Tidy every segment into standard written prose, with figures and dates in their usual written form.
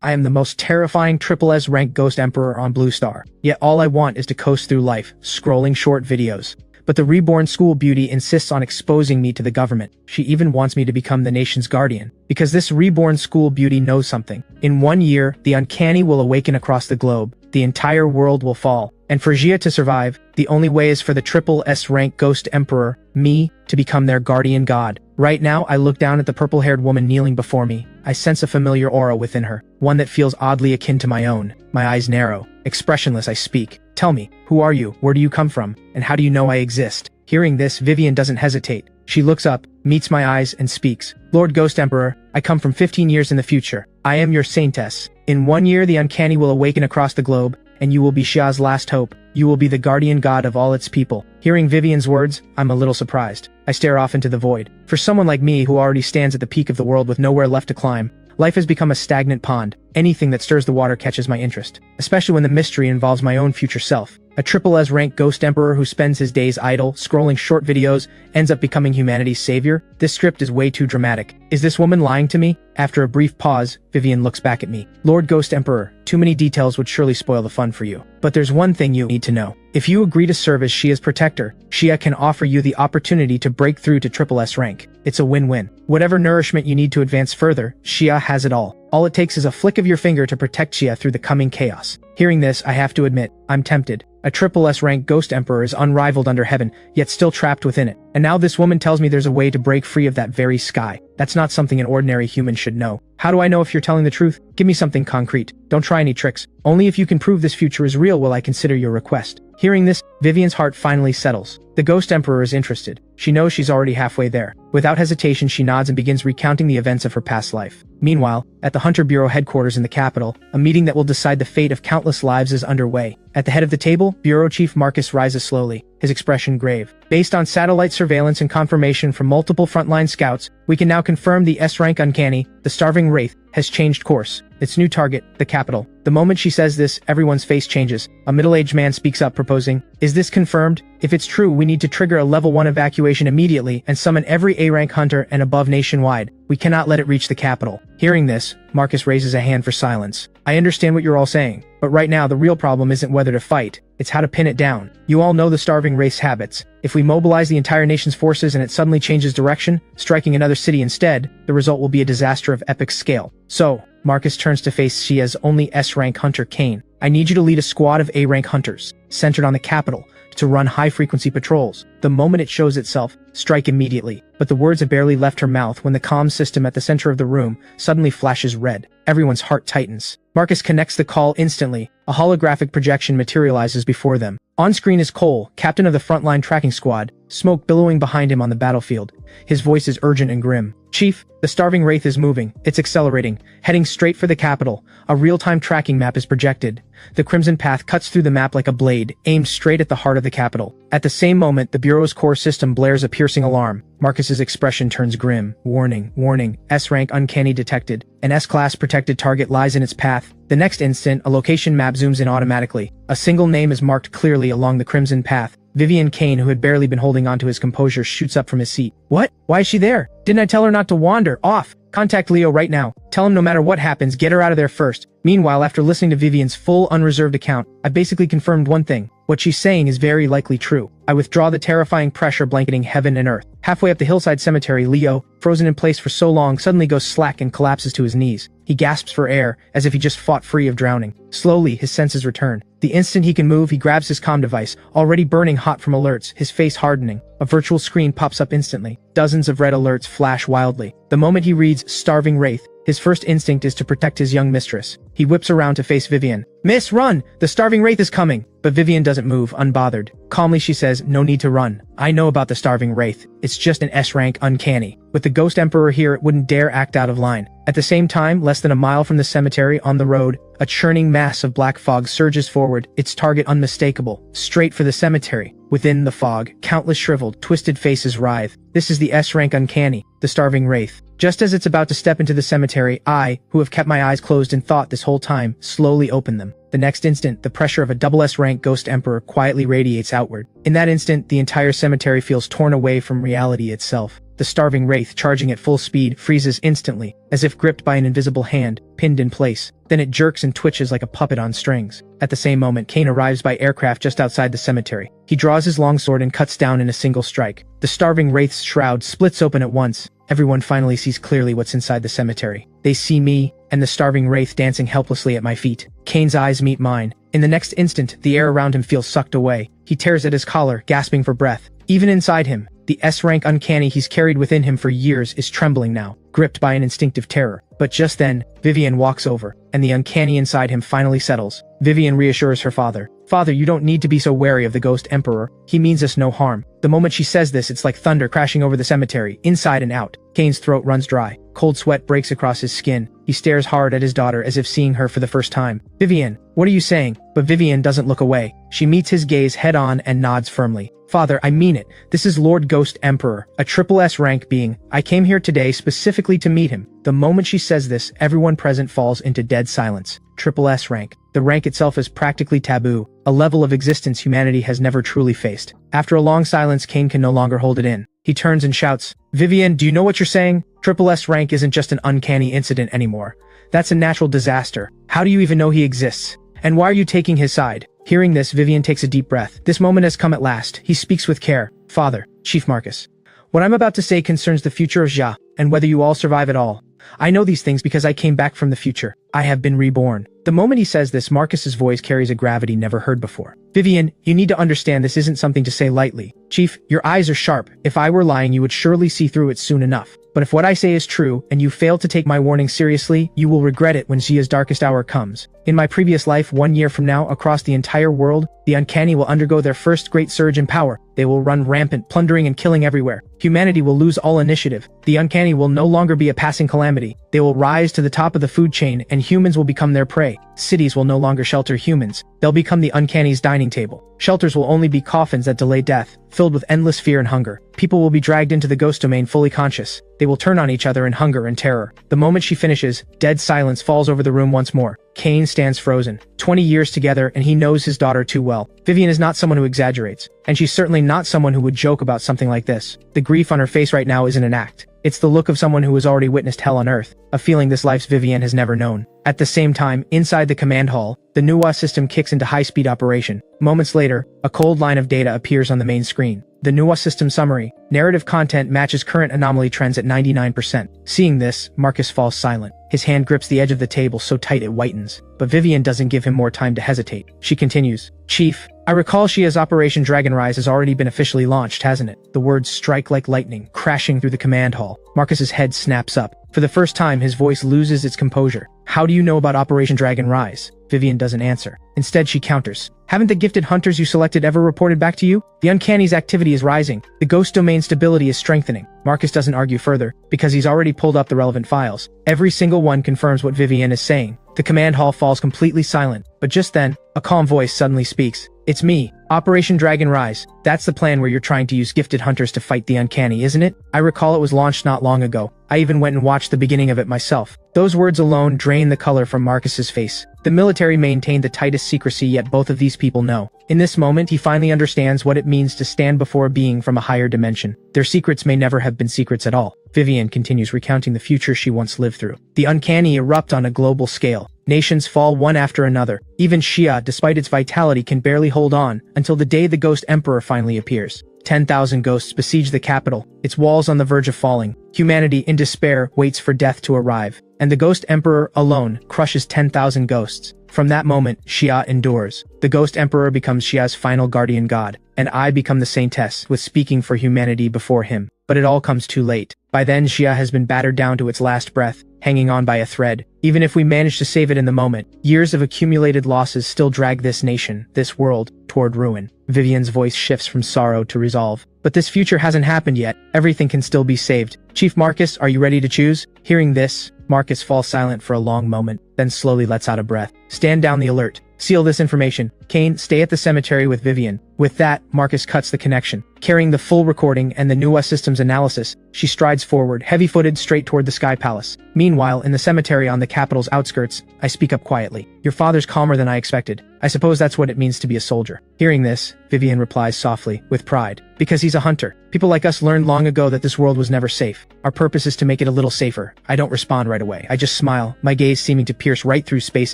I am the most terrifying triple S rank Ghost Emperor on Blue Star. Yet all I want is to coast through life, scrolling short videos. But the Reborn school beauty insists on exposing me to the government. She even wants me to become the nation's guardian. Because this Reborn school beauty knows something. In 1 year, the uncanny will awaken across the globe. The entire world will fall. And for Gia to survive, the only way is for the triple S rank Ghost Emperor, me, to become their guardian god. Right now, I look down at the purple-haired woman kneeling before me. I sense a familiar aura within her, one that feels oddly akin to my own. My eyes narrow. Expressionless, I speak. Tell me, who are you? Where do you come from? And how do you know I exist? Hearing this, Vivian doesn't hesitate. She looks up, meets my eyes, and speaks. Lord Ghost Emperor, I come from 15 years in the future. I am your saintess. In 1 year, the uncanny will awaken across the globe, and you will be Xia's last hope. You will be the guardian god of all its people. Hearing Vivian's words, I'm a little surprised. I stare off into the void. For someone like me who already stands at the peak of the world with nowhere left to climb, life has become a stagnant pond. Anything that stirs the water catches my interest, especially when the mystery involves my own future self. A triple S rank Ghost Emperor who spends his days idle, scrolling short videos, ends up becoming humanity's savior? This script is way too dramatic. Is this woman lying to me? After a brief pause, Vivian looks back at me. Lord Ghost Emperor, too many details would surely spoil the fun for you. But there's one thing you need to know. If you agree to serve as Xia's protector, Xia can offer you the opportunity to break through to triple S rank. It's a win-win. Whatever nourishment you need to advance further, Xia has it all. All it takes is a flick of your finger to protect Xia through the coming chaos. Hearing this, I have to admit, I'm tempted. A triple S rank Ghost Emperor is unrivaled under heaven, yet still trapped within it. And now this woman tells me there's a way to break free of that very sky. That's not something an ordinary human should know. How do I know if you're telling the truth? Give me something concrete. Don't try any tricks. Only if you can prove this future is real will I consider your request. Hearing this, Vivian's heart finally settles. The Ghost Emperor is interested. She knows she's already halfway there. Without hesitation, she nods and begins recounting the events of her past life. Meanwhile, at the Hunter Bureau headquarters in the capital, a meeting that will decide the fate of countless lives is underway. At the head of the table, Bureau Chief Marcus rises slowly, his expression grave. Based on satellite surveillance and confirmation from multiple frontline scouts, we can now confirm the S-rank uncanny, the starving wraith, has changed course. Its new target, the capital. The moment she says this, everyone's face changes. A middle-aged man speaks up proposing, "Is this confirmed? If it's true, we need to trigger a level 1 evacuation immediately and summon every A-rank hunter and above nationwide. We cannot let it reach the capital." Hearing this, Marcus raises a hand for silence. I understand what you're all saying, but right now the real problem isn't whether to fight, it's how to pin it down. You all know the starving wraith's habits. If we mobilize the entire nation's forces and it suddenly changes direction, striking another city instead, the result will be a disaster of epic scale. So, Marcus turns to face Xia's only S-rank hunter, Kane. I need you to lead a squad of A-rank hunters, centered on the capital, to run high-frequency patrols. The moment it shows itself, strike immediately. But the words have barely left her mouth when the comm system at the center of the room suddenly flashes red. Everyone's heart tightens. Marcus connects the call instantly. A holographic projection materializes before them. On screen is Cole, captain of the frontline tracking squad, smoke billowing behind him on the battlefield. His voice is urgent and grim. "Chief, the starving wraith is moving. It's accelerating, heading straight for the capital. A real-time tracking map is projected. The crimson path cuts through the map like a blade, aimed straight at the heart of the capital." At the same moment, the Bureau's core system blares a piercing alarm. Marcus's expression turns grim. Warning, warning, S-rank uncanny detected. An S-class protected target lies in its path. The next instant, a location map zooms in automatically. A single name is marked clearly along the crimson path. Vivian Kane, who had barely been holding onto his composure, shoots up from his seat. "What? Why is she there? Didn't I tell her not to wander off? Contact Leo right now. Tell him no matter what happens, get her out of there first." Meanwhile, after listening to Vivian's full, unreserved account, I've basically confirmed one thing. What she's saying is very likely true. I withdraw the terrifying pressure blanketing heaven and earth. Halfway up the hillside cemetery, Leo, frozen in place for so long, suddenly goes slack and collapses to his knees. He gasps for air, as if he just fought free of drowning. Slowly, his senses return. The instant he can move, he grabs his comm device, already burning hot from alerts, his face hardening. A virtual screen pops up instantly. Dozens of red alerts flash wildly. The moment he reads "Starving Wraith," his first instinct is to protect his young mistress. He whips around to face Vivian. "Miss, run! The starving wraith is coming!" But Vivian doesn't move, unbothered. Calmly she says, "No need to run. I know about the starving wraith. It's just an S-rank uncanny. With the Ghost Emperor here, it wouldn't dare act out of line." At the same time, less than a mile from the cemetery on the road, a churning mass of black fog surges forward, its target unmistakable, straight for the cemetery. Within the fog, countless shriveled, twisted faces writhe. This is the S-rank uncanny, the starving wraith. Just as it's about to step into the cemetery, I, who have kept my eyes closed in thought this whole time, slowly open them. The next instant, the pressure of a double S-rank Ghost Emperor quietly radiates outward. In that instant, the entire cemetery feels torn away from reality itself. The starving wraith, charging at full speed, freezes instantly, as if gripped by an invisible hand, pinned in place. Then it jerks and twitches like a puppet on strings. At the same moment, Cain arrives by aircraft just outside the cemetery. He draws his longsword and cuts down in a single strike. The starving wraith's shroud splits open at once. Everyone finally sees clearly what's inside the cemetery. They see me, and the starving wraith dancing helplessly at my feet. Cain's eyes meet mine. In the next instant, the air around him feels sucked away. He tears at his collar, gasping for breath. Even inside him, the S-rank uncanny he's carried within him for years is trembling now, gripped by an instinctive terror. But just then, Vivian walks over, and the uncanny inside him finally settles. Vivian reassures her father. "Father, you don't need to be so wary of the Ghost Emperor. He means us no harm." The moment she says this, it's like thunder crashing over the cemetery, inside and out. Cain's throat runs dry. Cold sweat breaks across his skin. He stares hard at his daughter as if seeing her for the first time. "Vivian, what are you saying?" But Vivian doesn't look away. She meets his gaze head-on and nods firmly. "Father, I mean it. This is Lord Ghost Emperor, a triple S rank being. I came here today specifically to meet him." The moment she says this, everyone present falls into dead silence. Triple S rank. The rank itself is practically taboo, a level of existence humanity has never truly faced. After a long silence, Cain can no longer hold it in. He turns and shouts, "Vivian, do you know what you're saying? Triple S rank isn't just an uncanny incident anymore. That's a natural disaster. How do you even know he exists? And why are you taking his side?" Hearing this, Vivian takes a deep breath. This moment has come at last. He speaks with care. "Father, Chief Marcus, what I'm about to say concerns the future of Ja, and whether you all survive at all. I know these things because I came back from the future. I have been reborn." The moment he says this, Marcus's voice carries a gravity never heard before. "Vivian, you need to understand this isn't something to say lightly. Chief, your eyes are sharp. If I were lying, you would surely see through it soon enough. But if what I say is true, and you fail to take my warning seriously, you will regret it when Xia's darkest hour comes. In my previous life, 1 year from now, across the entire world, the uncanny will undergo their first great surge in power. They will run rampant, plundering and killing everywhere. Humanity will lose all initiative. The uncanny will no longer be a passing calamity. They will rise to the top of the food chain, and humans will become their prey. Cities will no longer shelter humans. They'll become the uncanny's dining table. Shelters will only be coffins that delay death, filled with endless fear and hunger. People will be dragged into the ghost domain fully conscious. They will turn on each other in hunger and terror." The moment she finishes, dead silence falls over the room once more. Cain stands frozen. 20 years together, and he knows his daughter too well. Vivian is not someone who exaggerates, and she's certainly not someone who would joke about something like this. The grief on her face right now isn't an act. It's the look of someone who has already witnessed hell on Earth, a feeling this life's Vivian has never known. At the same time, inside the command hall, the Nuwa system kicks into high-speed operation. Moments later, a cold line of data appears on the main screen. The Nuwa system summary. Narrative content matches current anomaly trends at 99%. Seeing this, Marcus falls silent. His hand grips the edge of the table so tight it whitens. But Vivian doesn't give him more time to hesitate. She continues, "Chief, I recall Xia's Operation Dragon Rise has already been officially launched, hasn't it?" The words strike like lightning, crashing through the command hall. Marcus's head snaps up. For the first time, his voice loses its composure. "How do you know about Operation Dragon Rise?" Vivian doesn't answer. Instead, she counters. "Haven't the gifted hunters you selected ever reported back to you? The uncanny's activity is rising. The ghost domain stability is strengthening." Marcus doesn't argue further, because he's already pulled up the relevant files. Every single one confirms what Vivian is saying. The command hall falls completely silent, but just then, a calm voice suddenly speaks. "It's me, Operation Dragon Rise. That's the plan where you're trying to use gifted hunters to fight the uncanny, isn't it? I recall it was launched not long ago. I even went and watched the beginning of it myself." Those words alone drain the color from Marcus's face. The military maintained the tightest secrecy, yet both of these people know. In this moment, he finally understands what it means to stand before a being from a higher dimension. Their secrets may never have been secrets at all. Vivian continues recounting the future she once lived through. The uncanny erupt on a global scale. Nations fall one after another. Even Xia, despite its vitality, can barely hold on, until the day the Ghost Emperor finally appears. 10,000 ghosts besiege the capital, its walls on the verge of falling. Humanity, in despair, waits for death to arrive. And the Ghost Emperor, alone, crushes 10,000 ghosts. From that moment, Xia endures. The Ghost Emperor becomes Xia's final guardian god, and I become the Saintess, with speaking for humanity before him. But it all comes too late. By then, Xia has been battered down to its last breath, hanging on by a thread. Even if we manage to save it in the moment, years of accumulated losses still drag this nation, this world, toward ruin. Vivian's voice shifts from sorrow to resolve. But this future hasn't happened yet. Everything can still be saved. Chief Marcus, are you ready to choose? Hearing this, Marcus falls silent for a long moment. then slowly lets out a breath. Stand down the alert. Seal this information. Kane, stay at the cemetery with Vivian. With that, Marcus cuts the connection. Carrying the full recording and the Nuwa systems analysis, she strides forward, heavy-footed, straight toward the Sky Palace. Meanwhile, in the cemetery on the capital's outskirts, I speak up quietly. Your father's calmer than I expected. I suppose that's what it means to be a soldier. Hearing this, Vivian replies softly, with pride. Because he's a hunter. People like us learned long ago that this world was never safe. Our purpose is to make it a little safer. I don't respond right away. I just smile, my gaze seeming to pierce right through space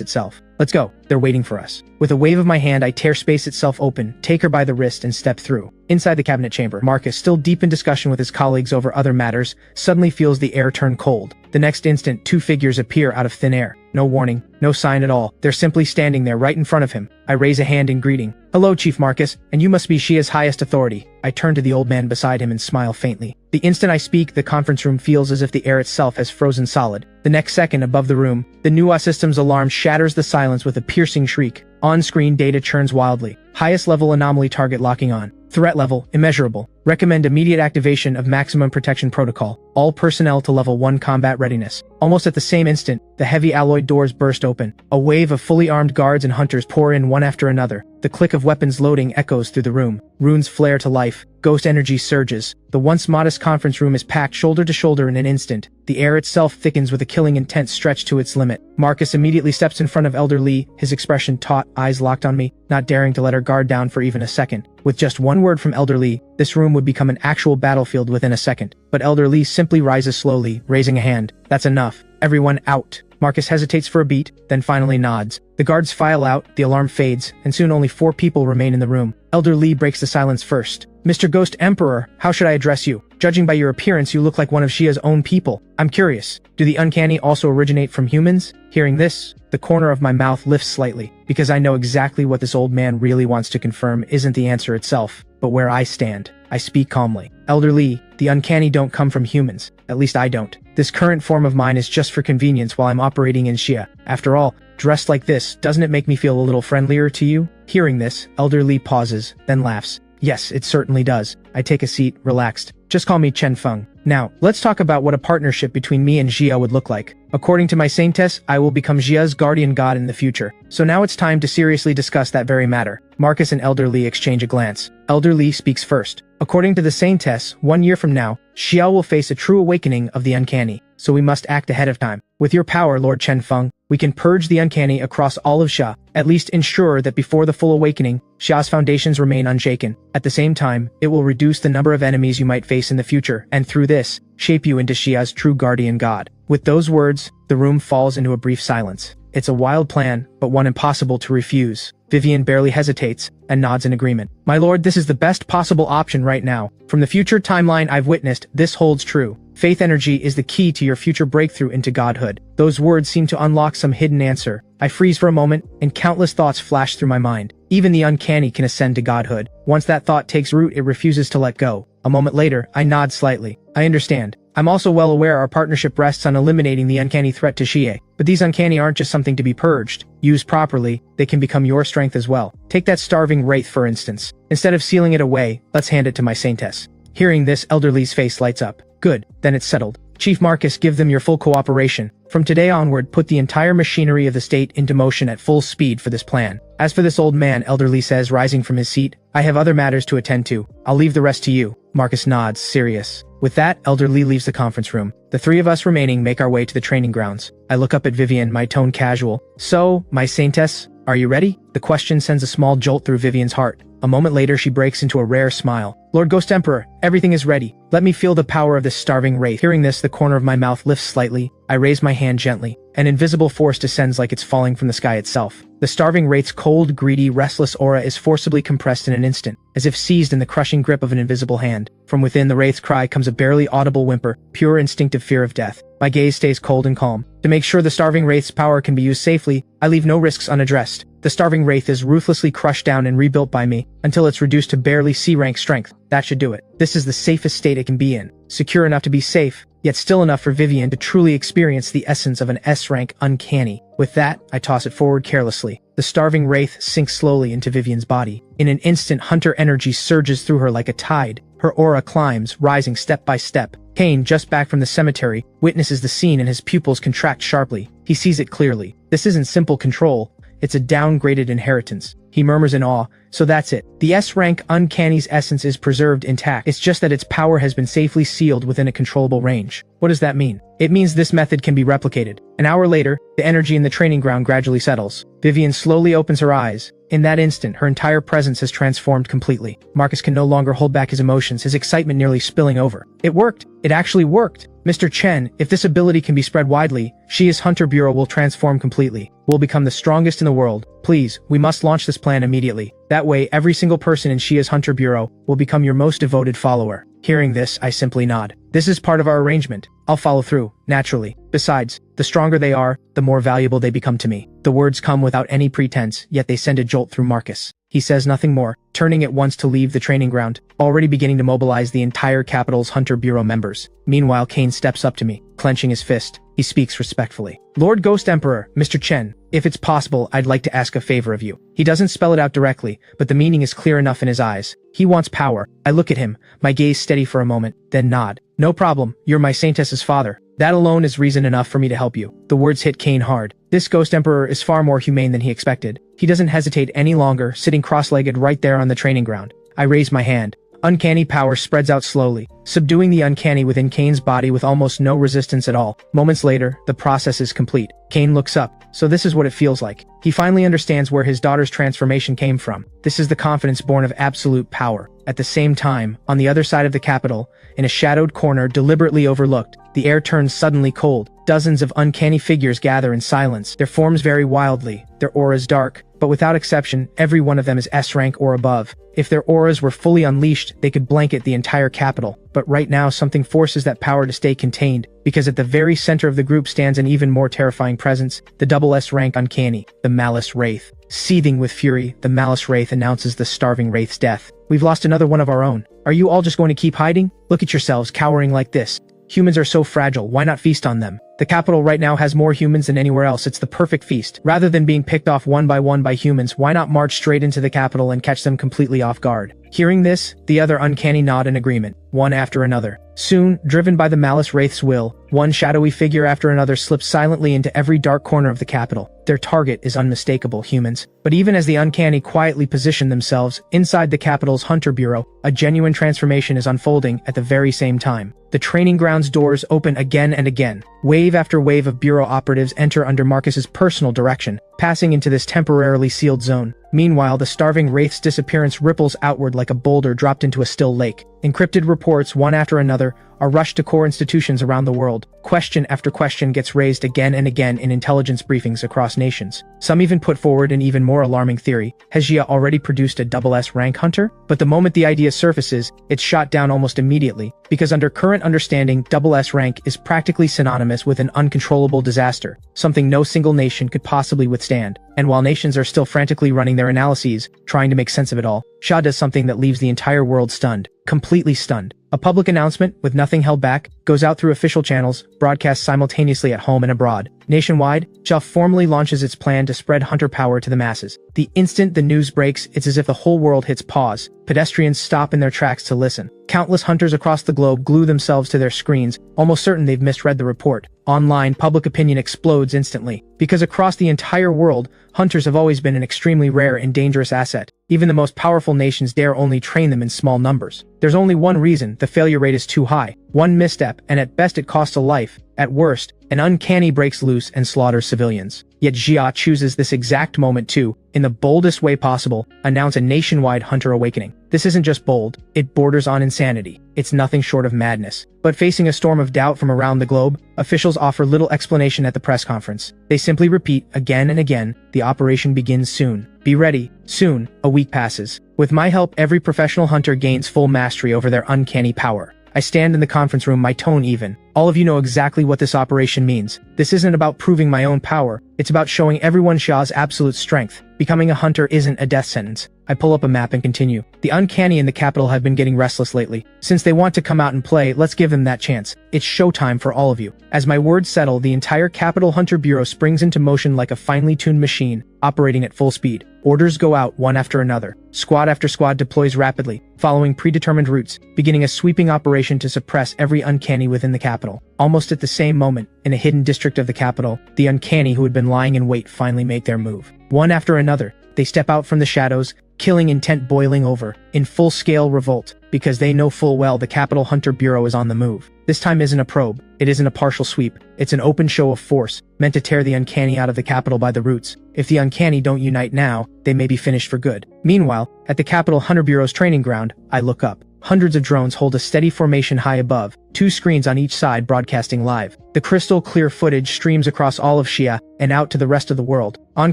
itself. Let's go. They're waiting for us. With a wave of my hand, I tear space itself open, take her by the wrist, and step through. Inside the cabinet chamber, Marcus, still deep in discussion with his colleagues over other matters, suddenly feels the air turn cold. The next instant, two figures appear out of thin air. No warning, no sign at all. They're simply standing there right in front of him. I raise a hand in greeting. Hello, Chief Marcus, and you must be Shia's highest authority. I turn to the old man beside him and smile faintly. The instant I speak, the conference room feels as if the air itself has frozen solid. The next second, above the room, the Nuwa system's alarm shatters the silence with a piercing shriek. On-screen data churns wildly. Highest level anomaly target locking on. Threat level, immeasurable. Recommend immediate activation of maximum protection protocol. All personnel to level 1 combat readiness. Almost at the same instant, the heavy alloyed doors burst open. A wave of fully armed guards and hunters pour in one after another. The click of weapons loading echoes through the room. Runes flare to life. Ghost energy surges. The once modest conference room is packed shoulder to shoulder in an instant. The air itself thickens with a killing intent stretched to its limit. Marcus immediately steps in front of Elder Lee, his expression taut, eyes locked on me, not daring to let her guard down for even a second. With just one word from Elder Lee, this room would become an actual battlefield within a second. But Elder Lee simply rises slowly, raising a hand. That's enough. Everyone out. Marcus hesitates for a beat, then finally nods. The guards file out, the alarm fades, and soon only 4 people remain in the room. Elder Lee breaks the silence first. Mr. Ghost Emperor, how should I address you? Judging by your appearance, you look like one of Shia's own people. I'm curious, do the uncanny also originate from humans? Hearing this, the corner of my mouth lifts slightly, because I know exactly what this old man really wants to confirm isn't the answer itself, but where I stand. I speak calmly. Elder Lee, the uncanny don't come from humans. At least I don't. This current form of mine is just for convenience while I'm operating in Shia. After all, dressed like this, doesn't it make me feel a little friendlier to you? Hearing this, Elder Lee pauses, then laughs. Yes, it certainly does. I take a seat, relaxed. Just call me Chen Feng. Now, let's talk about what a partnership between me and Jia would look like. According to my Saintess, I will become Jia's guardian god in the future. So now it's time to seriously discuss that very matter. Marcus and Elder Lee exchange a glance. Elder Lee speaks first. According to the Saintess, 1 year from now, Xia will face a true awakening of the uncanny. So we must act ahead of time. With your power, Lord Chen Feng, we can purge the uncanny across all of Xia, at least ensure that before the full awakening, Xia's foundations remain unshaken. At the same time, it will reduce the number of enemies you might face in the future, and through this, shape you into Xia's true guardian god. With those words, the room falls into a brief silence. It's a wild plan, but one impossible to refuse. Vivian barely hesitates, and nods in agreement. My lord, this is the best possible option right now. From the future timeline I've witnessed, this holds true. Faith energy is the key to your future breakthrough into godhood. Those words seem to unlock some hidden answer. I freeze for a moment, and countless thoughts flash through my mind. Even the uncanny can ascend to godhood. Once that thought takes root, it refuses to let go. A moment later, I nod slightly. I understand. I'm also well aware our partnership rests on eliminating the uncanny threat to Xie. But these uncanny aren't just something to be purged. Used properly, they can become your strength as well. Take that starving wraith for instance. Instead of sealing it away, let's hand it to my Saintess. Hearing this, Elder Lee's face lights up. Good, then it's settled. Chief Marcus, give them your full cooperation. From today onward, put the entire machinery of the state into motion at full speed for this plan. As for this old man, Elder Lee says, rising from his seat, I have other matters to attend to. I'll leave the rest to you. Marcus nods, serious. With that, Elder Lee leaves the conference room. The 3 of us remaining make our way to the training grounds. I look up at Vivian, my tone casual. So, my Saintess, are you ready? The question sends a small jolt through Vivian's heart. A moment later, she breaks into a rare smile. Lord Ghost Emperor, everything is ready. Let me feel the power of this starving wraith. Hearing this, the corner of my mouth lifts slightly. I raise my hand gently. An invisible force descends like it's falling from the sky itself. The starving wraith's cold, greedy, restless aura is forcibly compressed in an instant, as if seized in the crushing grip of an invisible hand. From within the wraith's cry comes a barely audible whimper, pure instinctive fear of death. My gaze stays cold and calm. To make sure the starving wraith's power can be used safely, I leave no risks unaddressed. The starving wraith is ruthlessly crushed down and rebuilt by me, until it's reduced to barely C-rank strength. That should do it. This is the safest state it can be in. Secure enough to be safe, yet still enough for Vivian to truly experience the essence of an S-rank uncanny. With that, I toss it forward carelessly. The starving wraith sinks slowly into Vivian's body. In an instant, hunter energy surges through her like a tide. Her aura climbs, rising step by step. Kane, just back from the cemetery, witnesses the scene and his pupils contract sharply. He sees it clearly. This isn't simple control, it's a downgraded inheritance. He murmurs in awe. So that's it. The S-rank Uncanny's essence is preserved intact. It's just that its power has been safely sealed within a controllable range. What does that mean? It means this method can be replicated. An hour later, the energy in the training ground gradually settles. Vivian slowly opens her eyes. In that instant, her entire presence has transformed completely. Marcus can no longer hold back his emotions, his excitement nearly spilling over. It worked. It actually worked. Mr. Chen, if this ability can be spread widely, Shia's Hunter Bureau will transform completely. We'll become the strongest in the world. Please, we must launch this plan immediately. That way, every single person in Shia's Hunter Bureau will become your most devoted follower. Hearing this, I simply nod. This is part of our arrangement. I'll follow through, naturally. Besides, the stronger they are, the more valuable they become to me. The words come without any pretense, yet they send a jolt through Marcus. He says nothing more, turning at once to leave the training ground, already beginning to mobilize the entire capital's Hunter Bureau members. Meanwhile, Kane steps up to me, clenching his fist. He speaks respectfully. Lord Ghost Emperor, Mr. Chen, if it's possible, I'd like to ask a favor of you. He doesn't spell it out directly, but the meaning is clear enough in his eyes. He wants power. I look at him, my gaze steady for a moment, then nod. No problem, you're my Saintess's father. That alone is reason enough for me to help you. The words hit Kane hard. This Ghost Emperor is far more humane than he expected. He doesn't hesitate any longer, sitting cross-legged right there on the training ground. I raise my hand. Uncanny power spreads out slowly, subduing the uncanny within Kane's body with almost no resistance at all. Moments later, the process is complete. Kane looks up. So this is what it feels like. He finally understands where his daughter's transformation came from. This is the confidence born of absolute power. At the same time, on the other side of the capital, in a shadowed corner deliberately overlooked, the air turns suddenly cold. Dozens of uncanny figures gather in silence. Their forms vary wildly, their auras dark, but without exception, every one of them is S-rank or above. If their auras were fully unleashed, they could blanket the entire capital. But right now, something forces that power to stay contained, because at the very center of the group stands an even more terrifying presence, the double S-rank Uncanny, the Malice Wraith. Seething with fury, the Malice Wraith announces the starving Wraith's death. We've lost another one of our own. Are you all just going to keep hiding? Look at yourselves, cowering like this. Humans are so fragile, why not feast on them? The capital right now has more humans than anywhere else. It's the perfect feast. Rather than being picked off one by humans, why not march straight into the capital and catch them completely off guard? Hearing this, the other Uncanny nod in agreement, one after another. Soon, driven by the Malice Wraith's will, one shadowy figure after another slips silently into every dark corner of the capital. Their target is unmistakable, humans. But even as the Uncanny quietly position themselves inside the capital's Hunter Bureau, a genuine transformation is unfolding at the very same time. The training ground's doors open again and again. Wave after wave of Bureau operatives enter under Marcus's personal direction, passing into this temporarily sealed zone. Meanwhile, the starving Wraith's disappearance ripples outward like a boulder dropped into a still lake. Encrypted reports, one after another, are rushed to core institutions around the world. Question after question gets raised again and again in intelligence briefings across nations. Some even put forward an even more alarming theory. Has Jia already produced a double S-rank hunter? But the moment the idea surfaces, it's shot down almost immediately, because under current understanding, double S-rank is practically synonymous with an uncontrollable disaster, something no single nation could possibly withstand. And while nations are still frantically running their analyses, trying to make sense of it all, Xia does something that leaves the entire world stunned. Completely stunned. A public announcement, with nothing held back, goes out through official channels, broadcast simultaneously at home and abroad. Nationwide, Xia formally launches its plan to spread hunter power to the masses. The instant the news breaks, it's as if the whole world hits pause. Pedestrians stop in their tracks to listen. Countless hunters across the globe glue themselves to their screens, almost certain they've misread the report. Online, public opinion explodes instantly. Because across the entire world, hunters have always been an extremely rare and dangerous asset. Even the most powerful nations dare only train them in small numbers. There's only one reason: the failure rate is too high. One misstep, and at best it costs a life. At worst, an Uncanny breaks loose and slaughters civilians. Yet Jia chooses this exact moment to, in the boldest way possible, announce a nationwide hunter awakening. This isn't just bold, it borders on insanity. It's nothing short of madness. But facing a storm of doubt from around the globe, officials offer little explanation at the press conference. They simply repeat, again and again, the operation begins soon. Be ready. Soon, a week passes. With my help, every professional hunter gains full mastery over their uncanny power. I stand in the conference room, my tone even. All of you know exactly what this operation means. This isn't about proving my own power. It's about showing everyone Xia's absolute strength. Becoming a hunter isn't a death sentence. I pull up a map and continue. The Uncanny in the capital have been getting restless lately. Since they want to come out and play, let's give them that chance. It's showtime for all of you. As my words settle, the entire Capital Hunter Bureau springs into motion like a finely tuned machine, operating at full speed. Orders go out one after another. Squad after squad deploys rapidly, following predetermined routes, beginning a sweeping operation to suppress every uncanny within the capital. Almost at the same moment, in a hidden district of the capital, the uncanny who had been lying in wait finally make their move. One after another, they step out from the shadows, killing intent boiling over, in full-scale revolt, because they know full well the Capital Hunter Bureau is on the move. This time isn't a probe, it isn't a partial sweep, it's an open show of force, meant to tear the uncanny out of the capital by the roots. If the uncanny don't unite now, they may be finished for good. Meanwhile, at the Capital Hunter Bureau's training ground, I look up. Hundreds of drones hold a steady formation high above, 2 screens on each side broadcasting live. The crystal-clear footage streams across all of Shia and out to the rest of the world. On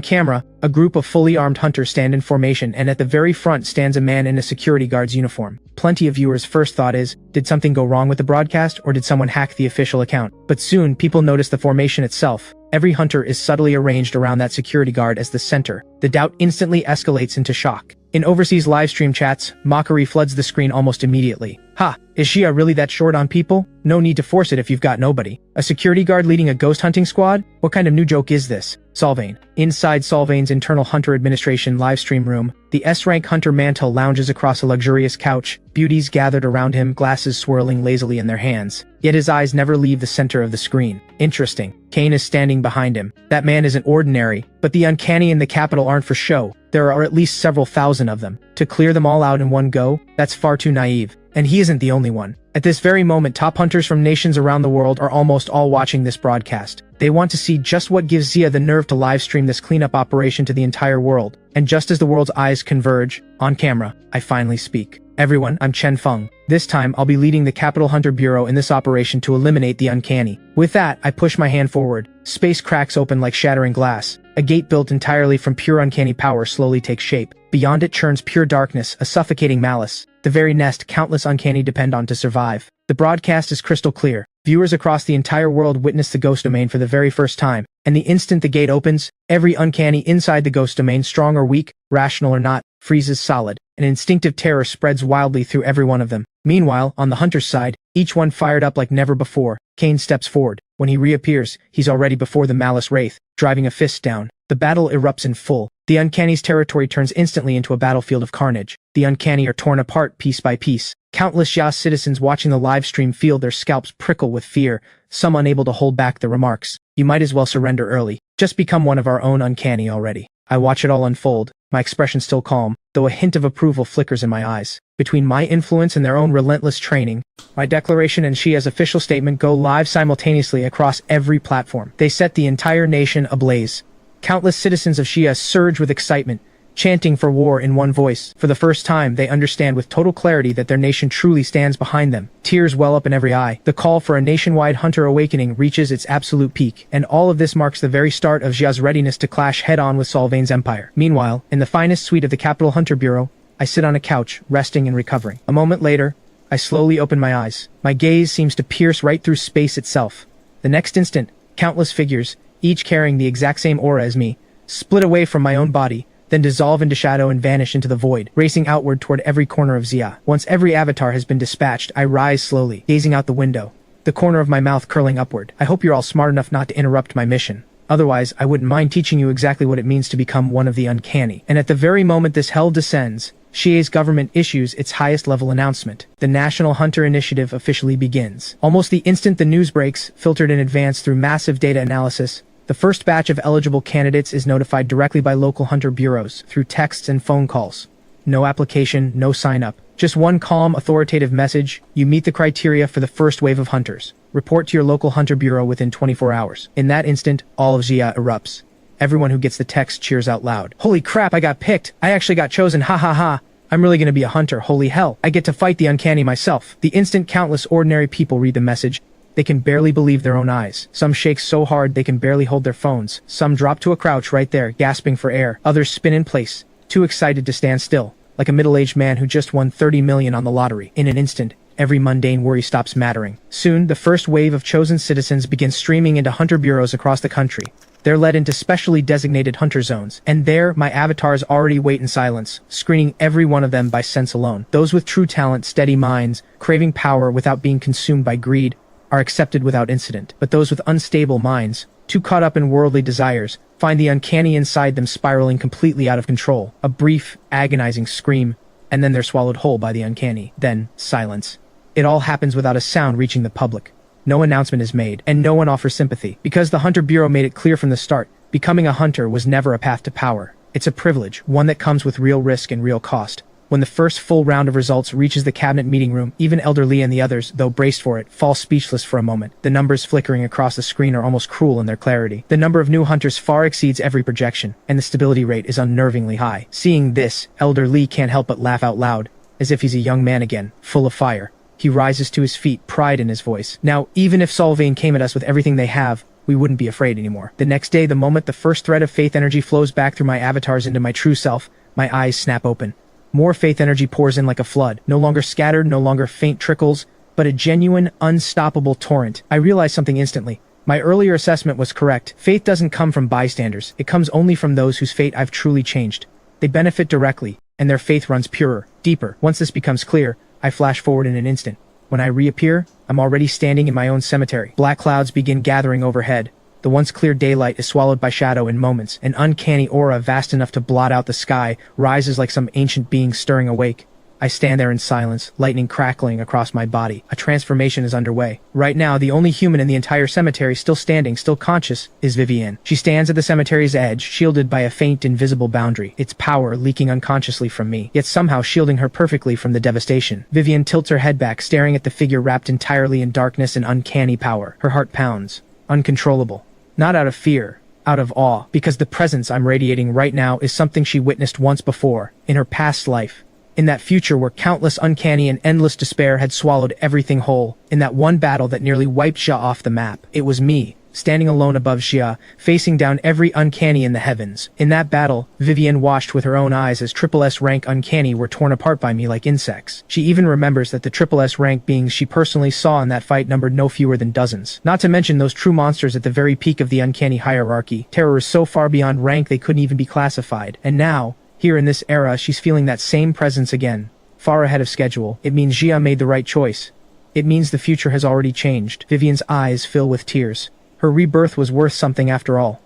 camera, a group of fully armed hunters stand in formation, and at the very front stands a man in a security guard's uniform. Plenty of viewers' first thought is, did something go wrong with the broadcast, or did someone hack the official account? But soon, people notice the formation itself. Every hunter is subtly arranged around that security guard as the center. The doubt instantly escalates into shock. In overseas livestream chats, mockery floods the screen almost immediately. Ha! Is Shia really that short on people? No need to force it if you've got nobody. A security guard leading a ghost hunting squad? What kind of new joke is this? Solvane. Inside Solvane's internal hunter administration livestream room, the S-rank hunter Mantle lounges across a luxurious couch, beauties gathered around him, glasses swirling lazily in their hands. Yet his eyes never leave the center of the screen. Interesting. Kane is standing behind him. That man isn't ordinary, but the uncanny in the capital aren't for show. There are at least several thousand of them. To clear them all out in one go, that's far too naive. And he isn't the only one. At this very moment, top hunters from nations around the world are almost all watching this broadcast. They want to see just what gives Zia the nerve to livestream this cleanup operation to the entire world. And just as the world's eyes converge, on camera, I finally speak. Everyone, I'm Chen Feng. This time, I'll be leading the Capital Hunter Bureau in this operation to eliminate the uncanny. With that, I push my hand forward. Space cracks open like shattering glass. A gate built entirely from pure uncanny power slowly takes shape. Beyond it churns pure darkness, a suffocating malice. The very nest countless uncanny depend on to survive. The broadcast is crystal clear. Viewers across the entire world witness the ghost domain for the very first time. And the instant the gate opens, every uncanny inside the ghost domain, strong or weak, rational or not, freezes solid. An instinctive terror spreads wildly through every one of them. Meanwhile, on the hunter's side, each one fired up like never before. Kane steps forward. When he reappears, he's already before the malice wraith, driving a fist down. The battle erupts in full. The uncanny's territory turns instantly into a battlefield of carnage. The uncanny are torn apart piece by piece. Countless Xia citizens watching the live stream feel their scalps prickle with fear, some unable to hold back their remarks. You might as well surrender early. Just become one of our own uncanny already. I watch it all unfold, my expression still calm, though a hint of approval flickers in my eyes. Between my influence and their own relentless training, my declaration and Shia's official statement go live simultaneously across every platform. They set the entire nation ablaze. Countless citizens of Shia surge with excitement, chanting for war in one voice. For the first time, they understand with total clarity that their nation truly stands behind them. Tears well up in every eye. The call for a nationwide hunter awakening reaches its absolute peak, and all of this marks the very start of Xia's readiness to clash head-on with Solvane's empire. Meanwhile, in the finest suite of the Capital Hunter Bureau, I sit on a couch, resting and recovering. A moment later, I slowly open my eyes. My gaze seems to pierce right through space itself. The next instant, countless figures, each carrying the exact same aura as me, split away from my own body, then dissolve into shadow and vanish into the void, racing outward toward every corner of Xia. Once every avatar has been dispatched, I rise slowly, gazing out the window, the corner of my mouth curling upward. I hope you're all smart enough not to interrupt my mission. Otherwise, I wouldn't mind teaching you exactly what it means to become one of the uncanny. And at the very moment this hell descends, Shia's government issues its highest level announcement. The National Hunter Initiative officially begins. Almost the instant the news breaks, filtered in advance through massive data analysis, the first batch of eligible candidates is notified directly by local hunter bureaus through texts and phone calls. No application, no sign-up. Just one calm, authoritative message: you meet the criteria for the first wave of hunters. Report to your local hunter bureau within 24 hours. In that instant, all of Xia erupts. Everyone who gets the text cheers out loud. Holy crap, I got picked! I actually got chosen, ha ha ha! I'm really gonna be a hunter, holy hell! I get to fight the uncanny myself. The instant countless ordinary people read the message, they can barely believe their own eyes. Some shake so hard they can barely hold their phones. Some drop to a crouch right there, gasping for air. Others spin in place, too excited to stand still, like a middle-aged man who just won 30 million on the lottery. In an instant, every mundane worry stops mattering. Soon, the first wave of chosen citizens begins streaming into hunter bureaus across the country. They're led into specially designated hunter zones, and there, my avatars already wait in silence, screening every one of them by sense alone. Those with true talent, steady minds, craving power without being consumed by greed, are accepted without incident, but those with unstable minds, too caught up in worldly desires, find the uncanny inside them spiraling completely out of control. A brief, agonizing scream, and then they're swallowed whole by the uncanny. Then, silence. It all happens without a sound reaching the public. No announcement is made, and no one offers sympathy. Because the Hunter Bureau made it clear from the start, becoming a hunter was never a path to power. It's a privilege, one that comes with real risk and real cost. When the first full round of results reaches the cabinet meeting room, even Elder Lee and the others, though braced for it, fall speechless for a moment. The numbers flickering across the screen are almost cruel in their clarity. The number of new hunters far exceeds every projection, and the stability rate is unnervingly high. Seeing this, Elder Lee can't help but laugh out loud, as if he's a young man again, full of fire. He rises to his feet, pride in his voice. Now, even if Solvane came at us with everything they have, we wouldn't be afraid anymore. The next day, the moment the first thread of faith energy flows back through my avatars into my true self, my eyes snap open. More faith energy pours in like a flood, no longer scattered, no longer faint trickles, but a genuine, unstoppable torrent. I realized something instantly. My earlier assessment was correct. Faith doesn't come from bystanders. It comes only from those whose fate I've truly changed. They benefit directly, and their faith runs purer, deeper. Once this becomes clear, I flash forward in an instant. When I reappear, I'm already standing in my own cemetery. Black clouds begin gathering overhead. The once clear daylight is swallowed by shadow in moments. An uncanny aura vast enough to blot out the sky rises like some ancient being stirring awake. I stand there in silence, lightning crackling across my body. A transformation is underway. Right now, the only human in the entire cemetery still standing, still conscious, is Vivienne. She stands at the cemetery's edge, shielded by a faint, invisible boundary, its power leaking unconsciously from me, yet somehow shielding her perfectly from the devastation. Vivienne tilts her head back, staring at the figure wrapped entirely in darkness and uncanny power. Her heart pounds. Uncontrollable. Not out of fear, out of awe, because the presence I'm radiating right now is something she witnessed once before, in her past life. In that future where countless uncanny and endless despair had swallowed everything whole, in that one battle that nearly wiped Xia off the map. It was me, standing alone above Xia, facing down every uncanny in the heavens. In that battle, Vivienne watched with her own eyes as SSS rank uncanny were torn apart by me like insects. She even remembers that the SSS rank beings she personally saw in that fight numbered no fewer than dozens. Not to mention those true monsters at the very peak of the uncanny hierarchy, terrors so far beyond rank they couldn't even be classified. And now, here in this era, she's feeling that same presence again, far ahead of schedule. It means Xia made the right choice. It means the future has already changed. Vivienne's eyes fill with tears. Her rebirth was worth something after all.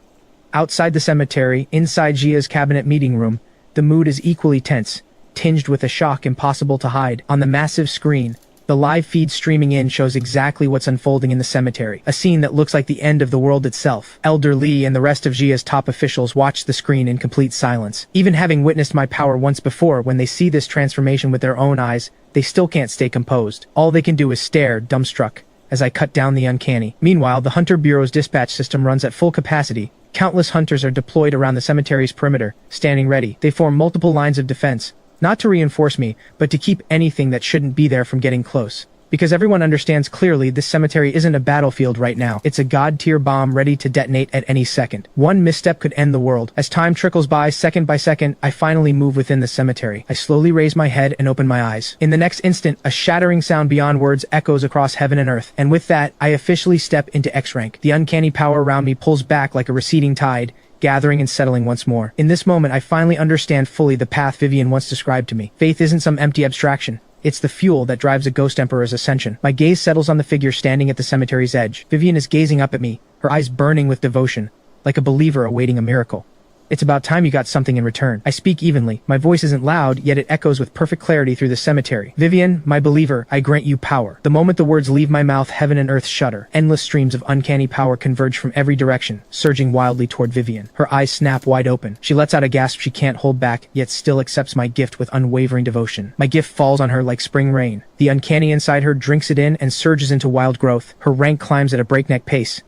Outside the cemetery, inside Xia's cabinet meeting room, the mood is equally tense, tinged with a shock impossible to hide. On the massive screen, the live feed streaming in shows exactly what's unfolding in the cemetery, a scene that looks like the end of the world itself. Elder Lee and the rest of Xia's top officials watch the screen in complete silence. Even having witnessed my power once before, when they see this transformation with their own eyes, they still can't stay composed. All they can do is stare, dumbstruck, as I cut down the uncanny. Meanwhile, the Hunter Bureau's dispatch system runs at full capacity. Countless hunters are deployed around the cemetery's perimeter, standing ready. They form multiple lines of defense, not to reinforce me, but to keep anything that shouldn't be there from getting close. Because everyone understands clearly this cemetery isn't a battlefield right now. It's a god-tier bomb ready to detonate at any second. One misstep could end the world. As time trickles by second, I finally move within the cemetery. I slowly raise my head and open my eyes. In the next instant, a shattering sound beyond words echoes across heaven and earth. And with that, I officially step into X rank. The uncanny power around me pulls back like a receding tide, gathering and settling once more. In this moment, I finally understand fully the path Vivienne once described to me. Faith isn't some empty abstraction. It's the fuel that drives a Ghost Emperor's ascension. My gaze settles on the figure standing at the cemetery's edge. Vivienne is gazing up at me, her eyes burning with devotion, like a believer awaiting a miracle. It's about time you got something in return. I speak evenly. My voice isn't loud, yet it echoes with perfect clarity through the cemetery. Vivienne, my believer, I grant you power. The moment the words leave my mouth, heaven and earth shudder. Endless streams of uncanny power converge from every direction, surging wildly toward Vivienne. Her eyes snap wide open. She lets out a gasp she can't hold back, yet still accepts my gift with unwavering devotion. My gift falls on her like spring rain. The uncanny inside her drinks it in and surges into wild growth. Her rank climbs at a breakneck pace.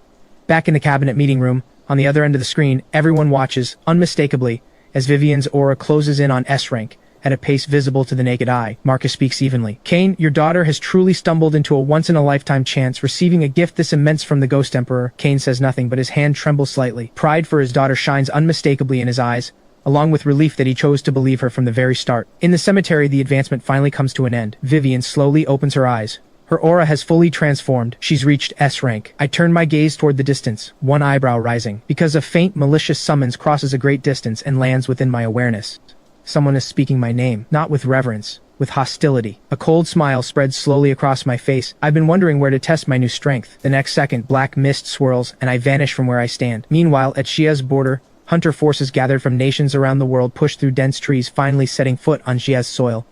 Back in the cabinet meeting room, on the other end of the screen, everyone watches, unmistakably, as Vivienne's aura closes in on S rank, at a pace visible to the naked eye. Marcus speaks evenly. Cain, your daughter has truly stumbled into a once-in-a-lifetime chance, receiving a gift this immense from the Ghost Emperor. Cain says nothing, but his hand trembles slightly. Pride for his daughter shines unmistakably in his eyes, along with relief that he chose to believe her from the very start. In the cemetery, the advancement finally comes to an end. Vivienne slowly opens her eyes. Her aura has fully transformed. She's reached S rank. I turn my gaze toward the distance, one eyebrow rising, because a faint, malicious summons crosses a great distance and lands within my awareness. Someone is speaking my name, not with reverence, with hostility. A cold smile spreads slowly across my face. I've been wondering where to test my new strength. The next second, black mist swirls, and I vanish from where I stand. Meanwhile, at Xia's border, hunter forces gathered from nations around the world push through dense trees, finally setting foot on Xia's soil.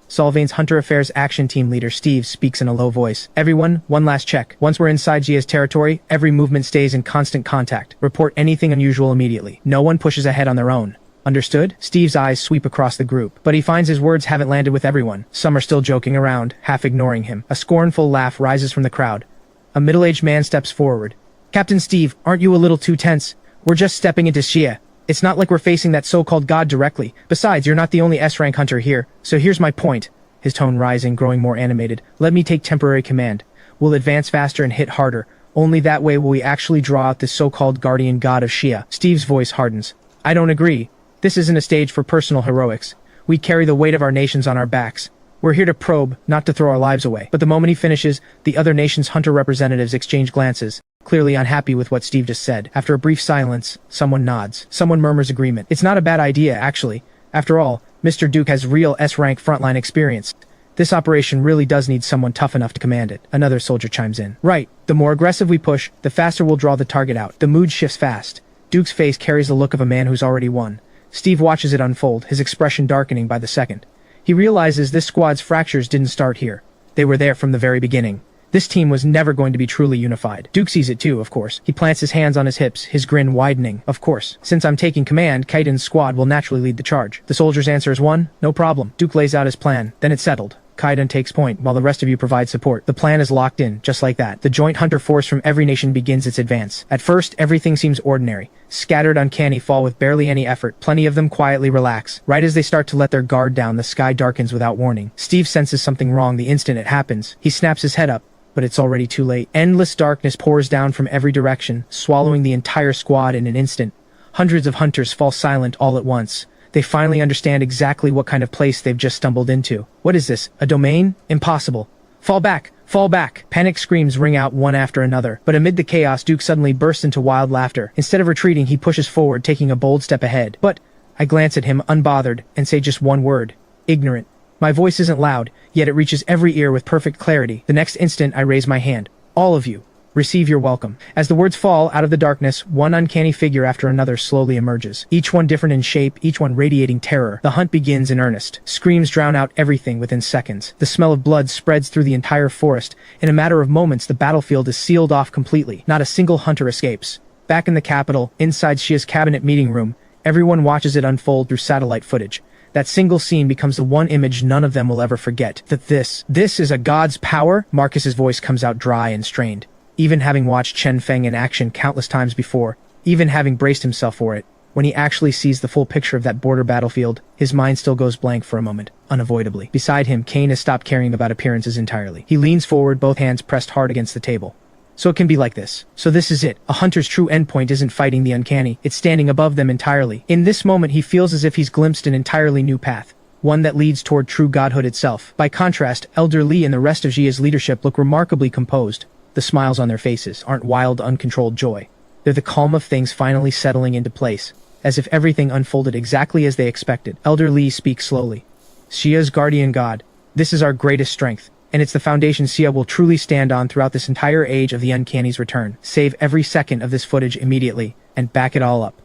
Solvane's Hunter Affairs Action Team leader Steve speaks in a low voice. Everyone, one last check. Once we're inside Xia's territory, every movement stays in constant contact. Report anything unusual immediately. No one pushes ahead on their own. Understood? Steve's eyes sweep across the group, but he finds his words haven't landed with everyone. Some are still joking around, half ignoring him. A scornful laugh rises from the crowd. A middle-aged man steps forward. Captain Steve, aren't you a little too tense? We're just stepping into Xia. It's not like we're facing that so-called god directly. Besides, you're not the only S-rank hunter here, so here's my point. His tone rising, growing more animated. Let me take temporary command. We'll advance faster and hit harder. Only that way will we actually draw out this so-called guardian god of Xia. Steve's voice hardens. I don't agree. This isn't a stage for personal heroics. We carry the weight of our nations on our backs. We're here to probe, not to throw our lives away. But the moment he finishes, the other nation's hunter representatives exchange glances, clearly unhappy with what Steve just said. After a brief silence, someone nods. Someone murmurs agreement. It's not a bad idea, actually. After all, Mr. Duke has real S-rank frontline experience. This operation really does need someone tough enough to command it. Another soldier chimes in. Right. The more aggressive we push, the faster we'll draw the target out. The mood shifts fast. Duke's face carries the look of a man who's already won. Steve watches it unfold, his expression darkening by the second. He realizes this squad's fractures didn't start here. They were there from the very beginning. This team was never going to be truly unified. Duke sees it too, of course. He plants his hands on his hips, his grin widening. Of course. Since I'm taking command, Kaiden's squad will naturally lead the charge. The soldier's answer is one, no problem. Duke lays out his plan. Then it's settled. Kaiden takes point, while the rest of you provide support. The plan is locked in, just like that. The joint hunter force from every nation begins its advance. At first, everything seems ordinary. Scattered uncanny fall with barely any effort. Plenty of them quietly relax. Right as they start to let their guard down, the sky darkens without warning. Steve senses something wrong the instant it happens. He snaps his head up, but it's already too late. Endless darkness pours down from every direction, swallowing the entire squad in an instant. Hundreds of hunters fall silent all at once. They finally understand exactly what kind of place they've just stumbled into. What is this? A domain? Impossible. Fall back! Fall back! Panic screams ring out one after another. But amid the chaos, Duke suddenly bursts into wild laughter. Instead of retreating, he pushes forward, taking a bold step ahead. But I glance at him, unbothered, and say just one word. Ignorant. My voice isn't loud, yet it reaches every ear with perfect clarity. The next instant, I raise my hand. All of you. Receive your welcome. As the words fall out of the darkness, one uncanny figure after another slowly emerges. Each one different in shape, each one radiating terror. The hunt begins in earnest. Screams drown out everything within seconds. The smell of blood spreads through the entire forest. In a matter of moments, the battlefield is sealed off completely. Not a single hunter escapes. Back in the capital, inside Xia's cabinet meeting room, everyone watches it unfold through satellite footage. That single scene becomes the one image none of them will ever forget. That this is a god's power? Marcus's voice comes out dry and strained. Even having watched Chen Feng in action countless times before, even having braced himself for it, when he actually sees the full picture of that border battlefield, his mind still goes blank for a moment, unavoidably. Beside him, Kane has stopped caring about appearances entirely. He leans forward, both hands pressed hard against the table. So it can be like this. So this is it. A hunter's true endpoint isn't fighting the uncanny, it's standing above them entirely. In this moment, he feels as if he's glimpsed an entirely new path. One that leads toward true godhood itself. By contrast, Elder Li and the rest of Xia's leadership look remarkably composed. The smiles on their faces aren't wild, uncontrolled joy. They're the calm of things finally settling into place, as if everything unfolded exactly as they expected. Elder Li speaks slowly. Xia's guardian god. This is our greatest strength, and it's the foundation Xia will truly stand on throughout this entire age of the uncanny's return. Save every second of this footage immediately, and back it all up.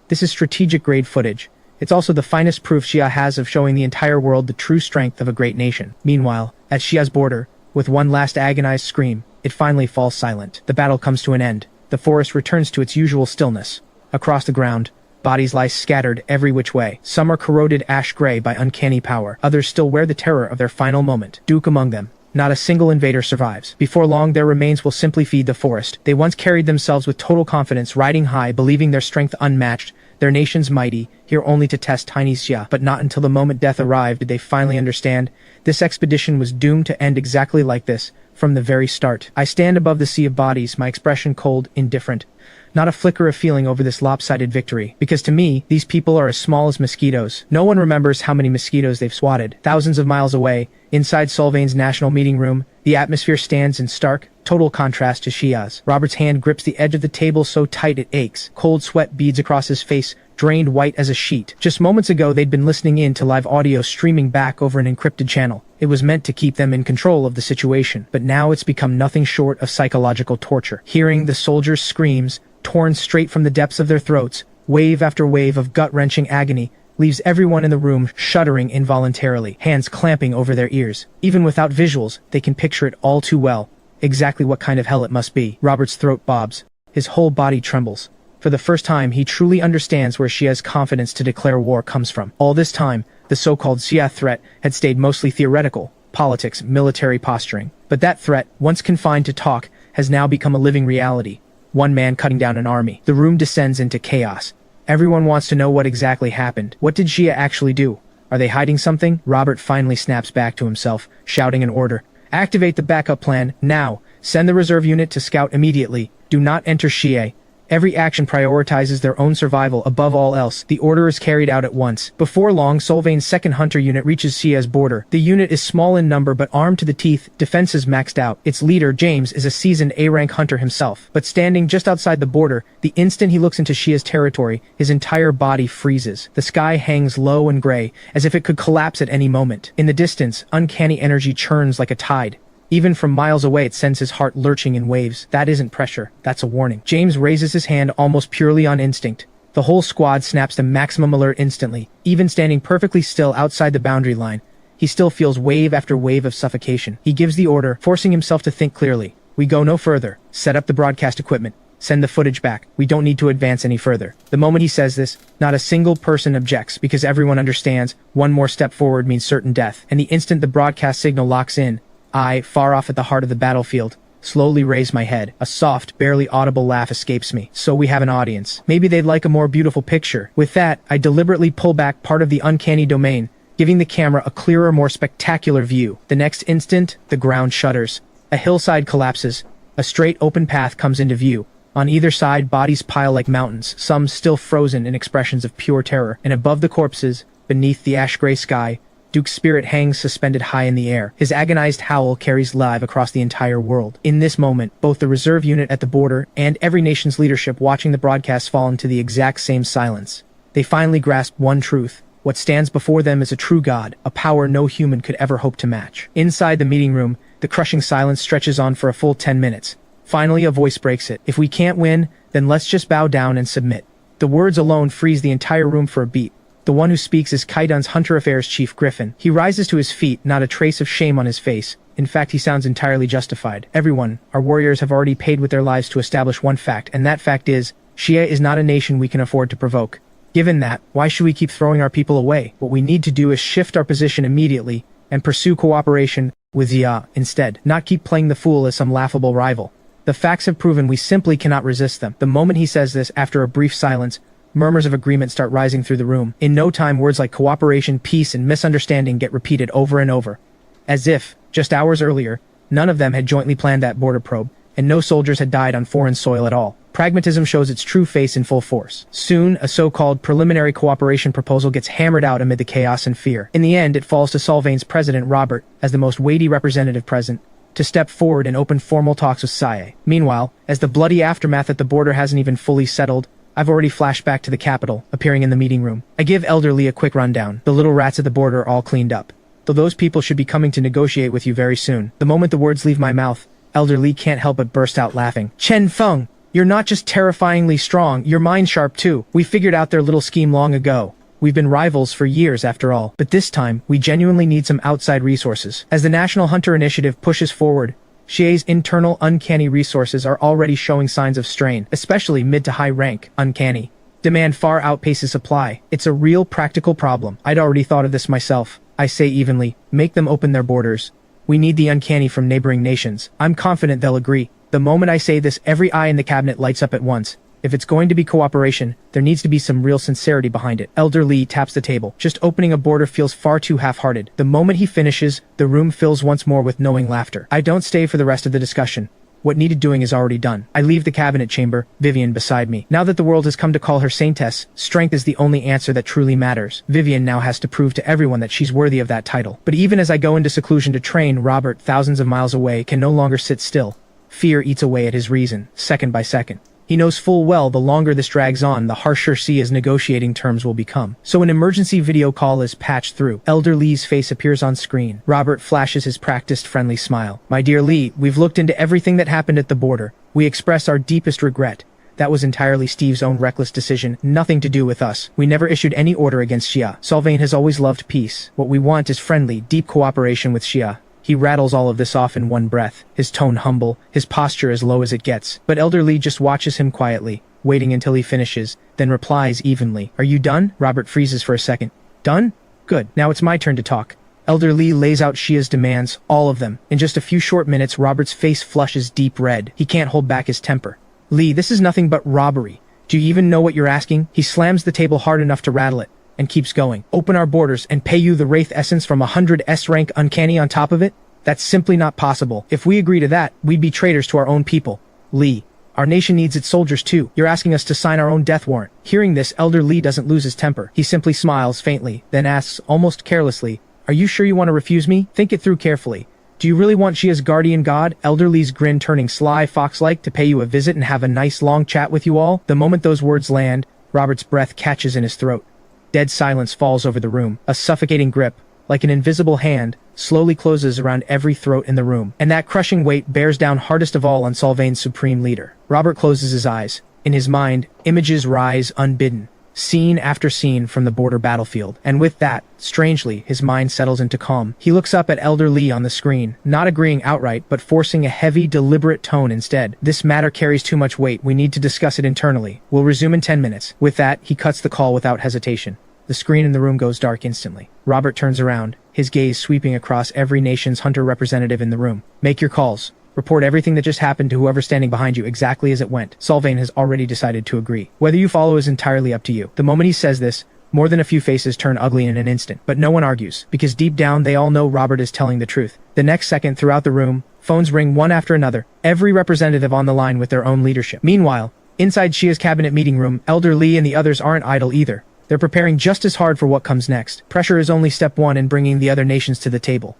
This is strategic-grade footage. It's also the finest proof Xia has of showing the entire world the true strength of a great nation. Meanwhile, at Xia's border, with one last agonized scream, it finally falls silent. The battle comes to an end. The forest returns to its usual stillness. Across the ground, bodies lie scattered every which way. Some are corroded ash gray by uncanny power. Others still wear the terror of their final moment. Duke among them. Not a single invader survives. Before long, their remains will simply feed the forest. They once carried themselves with total confidence, riding high, believing their strength unmatched, their nations mighty, here only to test tiny Xia. But not until the moment death arrived did they finally understand. This expedition was doomed to end exactly like this. From the very start. I stand above the sea of bodies, my expression cold, indifferent. Not a flicker of feeling over this lopsided victory. Because to me, these people are as small as mosquitoes. No one remembers how many mosquitoes they've swatted. Thousands of miles away, Inside Solvain's national meeting room, the atmosphere stands in stark, total contrast to Xia's. Robert's hand grips the edge of the table so tight it aches. Cold sweat beads across his face, drained white as a sheet. Just moments ago they'd been listening in to live audio streaming back over an encrypted channel. It was meant to keep them in control of the situation, but now it's become nothing short of psychological torture. Hearing the soldiers' screams, torn straight from the depths of their throats, wave after wave of gut-wrenching agony, leaves everyone in the room shuddering involuntarily, hands clamping over their ears. Even without visuals, they can picture it all too well. Exactly what kind of hell it must be. Robert's throat bobs. His whole body trembles. For the first time, he truly understands where Xia's confidence to declare war comes from. All this time, the so-called Xia threat had stayed mostly theoretical, politics, military posturing. But that threat, once confined to talk, has now become a living reality. One man cutting down an army. The room descends into chaos. Everyone wants to know what exactly happened. What did Xia actually do? Are they hiding something? Robert finally snaps back to himself, shouting an order. Activate the backup plan, now. Send the reserve unit to scout immediately. Do not enter Xie. Every action prioritizes their own survival above all else. The order is carried out at once. Before long, Solvain's second hunter unit reaches Xia's border. The unit is small in number but armed to the teeth, defenses maxed out. Its leader, James, is a seasoned A-rank hunter himself. But standing just outside the border, the instant he looks into Xia's territory, his entire body freezes. The sky hangs low and gray, as if it could collapse at any moment. In the distance, uncanny energy churns like a tide. Even from miles away it sends his heart lurching in waves. That isn't pressure, that's a warning. James raises his hand almost purely on instinct. The whole squad snaps to maximum alert instantly. Even standing perfectly still outside the boundary line, he still feels wave after wave of suffocation. He gives the order, forcing himself to think clearly. We go no further. Set up the broadcast equipment. Send the footage back. We don't need to advance any further. The moment he says this, not a single person objects because everyone understands one more step forward means certain death. And the instant the broadcast signal locks in, I, far off at the heart of the battlefield, slowly raise my head. A soft, barely audible laugh escapes me. So we have an audience. Maybe they'd like a more beautiful picture. With that, I deliberately pull back part of the uncanny domain, giving the camera a clearer, more spectacular view. The next instant, the ground shudders. A hillside collapses. A straight, open path comes into view. On either side, bodies pile like mountains, some still frozen in expressions of pure terror. And above the corpses, beneath the ash-gray sky, Duke's spirit hangs suspended high in the air. His agonized howl carries live across the entire world. In this moment, both the reserve unit at the border and every nation's leadership watching the broadcast fall into the exact same silence. They finally grasp one truth. What stands before them is a true god, a power no human could ever hope to match. Inside the meeting room, the crushing silence stretches on for a full 10 minutes. Finally, a voice breaks it. If we can't win, then let's just bow down and submit. The words alone freeze the entire room for a beat. The one who speaks is Kaidan's Hunter Affairs Chief Griffin. He rises to his feet, not a trace of shame on his face. In fact, he sounds entirely justified. Everyone, our warriors have already paid with their lives to establish one fact, and that fact is, Xia is not a nation we can afford to provoke. Given that, why should we keep throwing our people away? What we need to do is shift our position immediately and pursue cooperation with Xia instead, not keep playing the fool as some laughable rival. The facts have proven we simply cannot resist them. The moment he says this, after a brief silence, murmurs of agreement start rising through the room. In no time, words like cooperation, peace, and misunderstanding get repeated over and over. As if, just hours earlier, none of them had jointly planned that border probe, and no soldiers had died on foreign soil at all. Pragmatism shows its true face in full force. Soon, a so-called preliminary cooperation proposal gets hammered out amid the chaos and fear. In the end, it falls to Solvain's president, Robert, as the most weighty representative present, to step forward and open formal talks with Xia. Meanwhile, as the bloody aftermath at the border hasn't even fully settled, I've already flashed back to the capital, appearing in the meeting room. I give Elder Lee a quick rundown. The little rats at the border are all cleaned up. Though those people should be coming to negotiate with you very soon. The moment the words leave my mouth, Elder Lee can't help but burst out laughing. Chen Feng, you're not just terrifyingly strong, you're mind-sharp too. We figured out their little scheme long ago. We've been rivals for years after all. But this time, we genuinely need some outside resources. As the National Hunter Initiative pushes forward, Xia's internal uncanny resources are already showing signs of strain, especially mid to high rank, uncanny. Demand far outpaces supply. It's a real practical problem. I'd already thought of this myself. I say evenly, make them open their borders. We need the uncanny from neighboring nations. I'm confident they'll agree. The moment I say this, every eye in the cabinet lights up at once. If it's going to be cooperation, there needs to be some real sincerity behind it. Elder Lee taps the table. Just opening a border feels far too half-hearted. The moment he finishes, the room fills once more with knowing laughter. I don't stay for the rest of the discussion. What needed doing is already done. I leave the cabinet chamber, Vivian beside me. Now that the world has come to call her saintess, strength is the only answer that truly matters. Vivian now has to prove to everyone that she's worthy of that title. But even as I go into seclusion to train, Robert, thousands of miles away, can no longer sit still. Fear eats away at his reason, second by second. He knows full well the longer this drags on, the harsher Sia's negotiating terms will become. So an emergency video call is patched through. Elder Lee's face appears on screen. Robert flashes his practiced friendly smile. "My dear Lee, we've looked into everything that happened at the border. We express our deepest regret. That was entirely Steve's own reckless decision, nothing to do with us. We never issued any order against Xia. Sylvain has always loved peace. What we want is friendly, deep cooperation with Xia." He rattles all of this off in one breath, his tone humble, his posture as low as it gets. But Elder Lee just watches him quietly, waiting until he finishes, then replies evenly. "Are you done?" Robert freezes for a second. "Done? Good. Now it's my turn to talk." Elder Lee lays out Xia's demands, all of them. In just a few short minutes, Robert's face flushes deep red. He can't hold back his temper. "Lee, this is nothing but robbery. Do you even know what you're asking?" He slams the table hard enough to rattle it, and keeps going. "Open our borders and pay you the Wraith essence from 100 S-rank uncanny on top of it? That's simply not possible. If we agree to that, we'd be traitors to our own people. Lee, our nation needs its soldiers too. You're asking us to sign our own death warrant." Hearing this, Elder Lee doesn't lose his temper. He simply smiles faintly, then asks, almost carelessly, "Are you sure you want to refuse me? Think it through carefully. Do you really want Xia's guardian god?" Elder Lee's grin turning sly fox-like, "To pay you a visit and have a nice long chat with you all?" The moment those words land, Robert's breath catches in his throat. Dead silence falls over the room. A suffocating grip, like an invisible hand, slowly closes around every throat in the room. And that crushing weight bears down hardest of all on Sylvain's supreme leader. Robert closes his eyes. In his mind, images rise unbidden. Scene after scene from the border battlefield. And with that, strangely, his mind settles into calm. He looks up at Elder Lee on the screen, not agreeing outright, but forcing a heavy, deliberate tone instead. "This matter carries too much weight. We need to discuss it internally. We'll resume in 10 minutes. With that, he cuts the call without hesitation. The screen in the room goes dark instantly. Robert turns around, his gaze sweeping across every nation's hunter representative in the room. "Make your calls. Report everything that just happened to whoever's standing behind you exactly as it went." Sylvain has already decided to agree. Whether you follow is entirely up to you. The moment he says this, more than a few faces turn ugly in an instant. But no one argues, because deep down they all know Robert is telling the truth. The next second, throughout the room, phones ring one after another, every representative on the line with their own leadership. Meanwhile, inside Xia's cabinet meeting room, Elder Lee and the others aren't idle either. They're preparing just as hard for what comes next. Pressure is only step one in bringing the other nations to the table.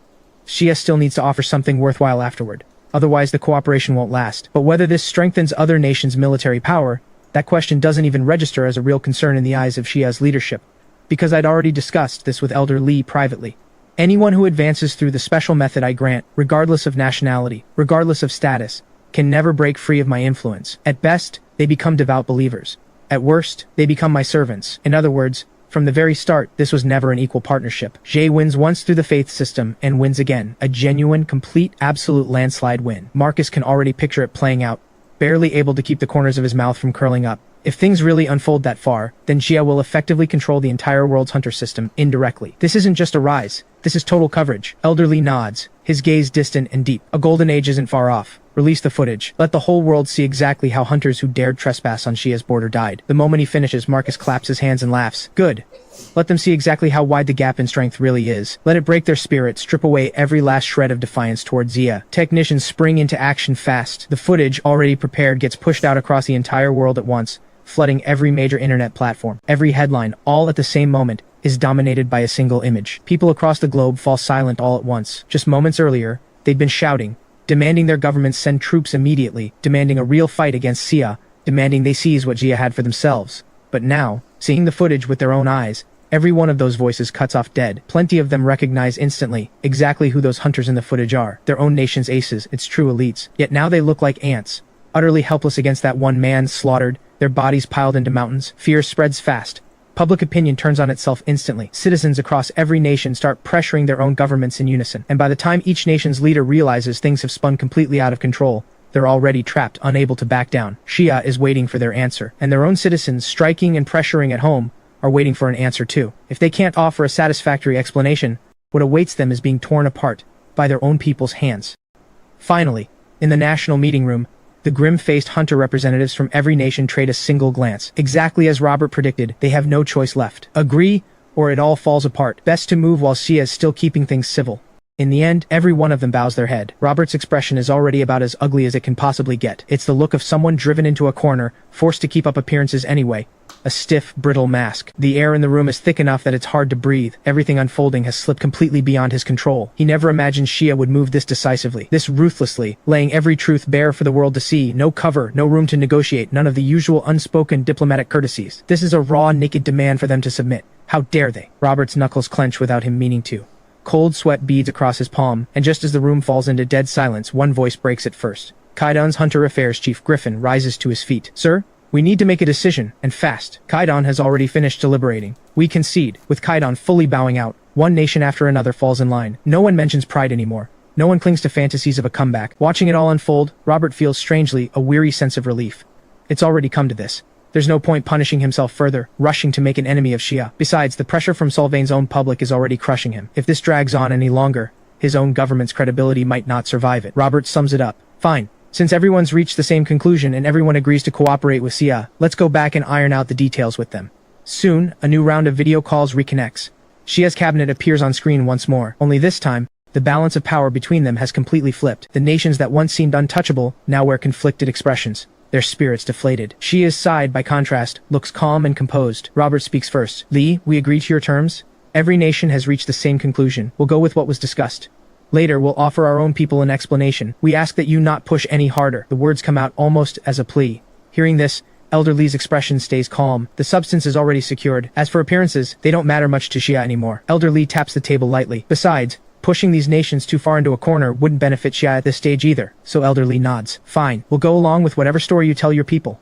Xia still needs to offer something worthwhile afterward. Otherwise, the cooperation won't last. But whether this strengthens other nations' military power, that question doesn't even register as a real concern in the eyes of Xia's leadership. Because I'd already discussed this with Elder Lee privately. Anyone who advances through the special method I grant, regardless of nationality, regardless of status, can never break free of my influence. At best, they become devout believers. At worst, they become my servants. In other words, from the very start, this was never an equal partnership. Jay wins once through the faith system and wins again. A genuine, complete, absolute landslide win. Marcus can already picture it playing out, barely able to keep the corners of his mouth from curling up. If things really unfold that far, then Xia will effectively control the entire world's hunter system indirectly. This isn't just a rise. This is total coverage. Elder Lee nods, his gaze distant and deep. A golden age isn't far off. Release the footage. Let the whole world see exactly how hunters who dared trespass on Xia's border died. The moment he finishes, Marcus claps his hands and laughs. Good. Let them see exactly how wide the gap in strength really is. Let it break their spirit, strip away every last shred of defiance toward Xia. Technicians spring into action fast. The footage, already prepared, gets pushed out across the entire world at once, flooding every major internet platform. Every headline, all at the same moment, is dominated by a single image. People across the globe fall silent all at once. Just moments earlier, they'd been shouting, demanding their governments send troops immediately, demanding a real fight against Xia, demanding they seize what Xia had for themselves. But now, seeing the footage with their own eyes, every one of those voices cuts off dead. Plenty of them recognize instantly exactly who those hunters in the footage are. Their own nation's aces, its true elites. Yet now they look like ants, utterly helpless against that one man slaughtered, their bodies piled into mountains. Fear spreads fast. Public opinion turns on itself instantly. Citizens across every nation start pressuring their own governments in unison. And by the time each nation's leader realizes things have spun completely out of control, they're already trapped, unable to back down. Xia is waiting for their answer. And their own citizens, striking and pressuring at home, are waiting for an answer too. If they can't offer a satisfactory explanation, what awaits them is being torn apart by their own people's hands. Finally, in the national meeting room, the grim-faced hunter representatives from every nation trade a single glance. Exactly as Robert predicted, they have no choice left. Agree, or it all falls apart. Best to move while Xia is still keeping things civil. In the end, every one of them bows their head. Robert's expression is already about as ugly as it can possibly get. It's the look of someone driven into a corner, forced to keep up appearances anyway. A stiff, brittle mask. The air in the room is thick enough that it's hard to breathe. Everything unfolding has slipped completely beyond his control. He never imagined Xia would move this decisively, this ruthlessly, laying every truth bare for the world to see. No cover, no room to negotiate, none of the usual unspoken diplomatic courtesies. This is a raw, naked demand for them to submit. How dare they? Robert's knuckles clench without him meaning to. Cold sweat beads across his palm, and just as the room falls into dead silence, one voice breaks it first. Kaidan's Hunter Affairs Chief Griffin rises to his feet. Sir? We need to make a decision, and fast. Kaidan has already finished deliberating. We concede, with Kaidan fully bowing out. One nation after another falls in line. No one mentions pride anymore. No one clings to fantasies of a comeback. Watching it all unfold, Robert feels strangely a weary sense of relief. It's already come to this. There's no point punishing himself further, rushing to make an enemy of Xia. Besides, the pressure from Solvain's own public is already crushing him. If this drags on any longer, his own government's credibility might not survive it. Robert sums it up. Fine. Since everyone's reached the same conclusion and everyone agrees to cooperate with Xia, let's go back and iron out the details with them. Soon, a new round of video calls reconnects. Xia's cabinet appears on screen once more, only this time, the balance of power between them has completely flipped. The nations that once seemed untouchable now wear conflicted expressions. Their spirits deflated. Xia's side, by contrast, looks calm and composed. Robert speaks first. Li, we agree to your terms? Every nation has reached the same conclusion. We'll go with what was discussed. Later, we'll offer our own people an explanation. We ask that you not push any harder. The words come out almost as a plea. Hearing this, Elder Li's expression stays calm. The substance is already secured. As for appearances, they don't matter much to Xia anymore. Elder Li taps the table lightly. Besides, pushing these nations too far into a corner wouldn't benefit Xia at this stage either, so Elder Li nods. Fine, we'll go along with whatever story you tell your people.